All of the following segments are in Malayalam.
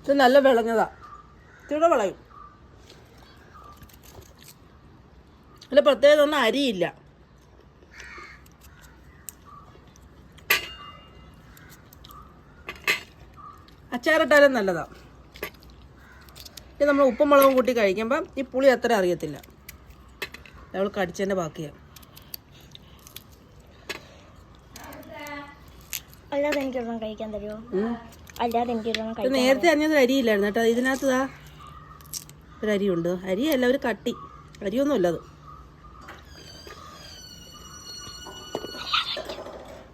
ഇത് നല്ല വിളഞ്ഞതാ, ഇച്ചിരി വിളയും. ഇതിൽ പ്രത്യേകത ഒന്നും അരിയില്ല. അച്ചാറിട്ടാലും നല്ലതാണ്. ഇത് നമ്മൾ ഉപ്പും മുളകും കൂട്ടി കഴിക്കുമ്പം ഈ പുളി അത്ര അറിയത്തില്ല. അവൾ കടിച്ചതിൻ്റെ ബാക്കിയാണ്. അല്ലാതെ എനിക്കൊരെണ്ണം കഴിക്കാൻ തരുമോ? അല്ലാതെ എനിക്കൊരെണ്ണം കഴിക്കാൻ. നേരത്തെ അഞ്ഞത് അരിയില്ലായിരുന്നു കേട്ടോ. ഇതിനകത്ത് ഒരു അരിയുണ്ട്. അരിയല്ല, ഒരു കട്ടി അരിയൊന്നുമില്ല അത്.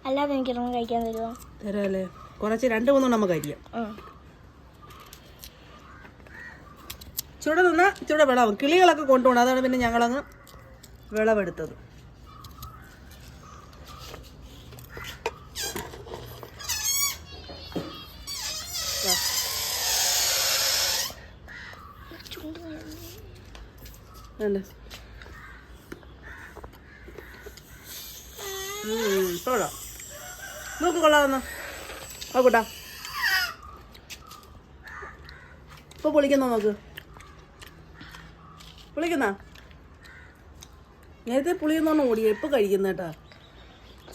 അല്ലാതെ എനിക്കൊരെണ്ണം കഴിക്കാൻ തരുമോ? തരാമല്ലേ, കുറച്ച് 2-3 നമുക്ക് അരിയാം. ചൂടെ നിന്നാൽ ചൂടെ വിളവും. കിളികളൊക്കെ കൊണ്ടുപോകണം, അതാണ് പിന്നെ ഞങ്ങളങ്ങ് വിളവെടുത്തത്. അല്ലേ കൊള്ളാം, നോക്ക് കൊള്ളാമെന്ന് നോക്കൂട്ടാ. ഇപ്പൊ പൊളിക്കുന്നോ നോക്ക്, പൊളിക്കുന്ന. നേരത്തെ പുളിയെന്നോന്ന് ഓടിയ, ഇപ്പൊ കഴിക്കുന്ന കേട്ടാ.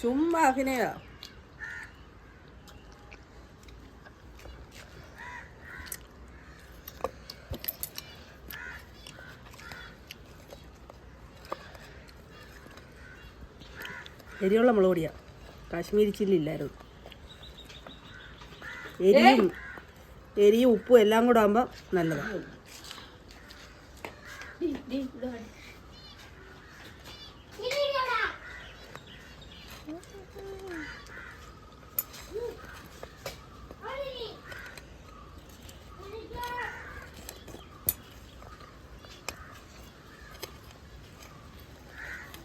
ചുമ്മാ അഭിനയ. എരിയുള്ള മുളക് പൊടിയാ, കാശ്മീരി ചില്ലി ഇല്ലായിരുന്നു. എരിയും ഉപ്പും എല്ലാം കൂടെ ആകുമ്പോൾ നല്ലതാണ്.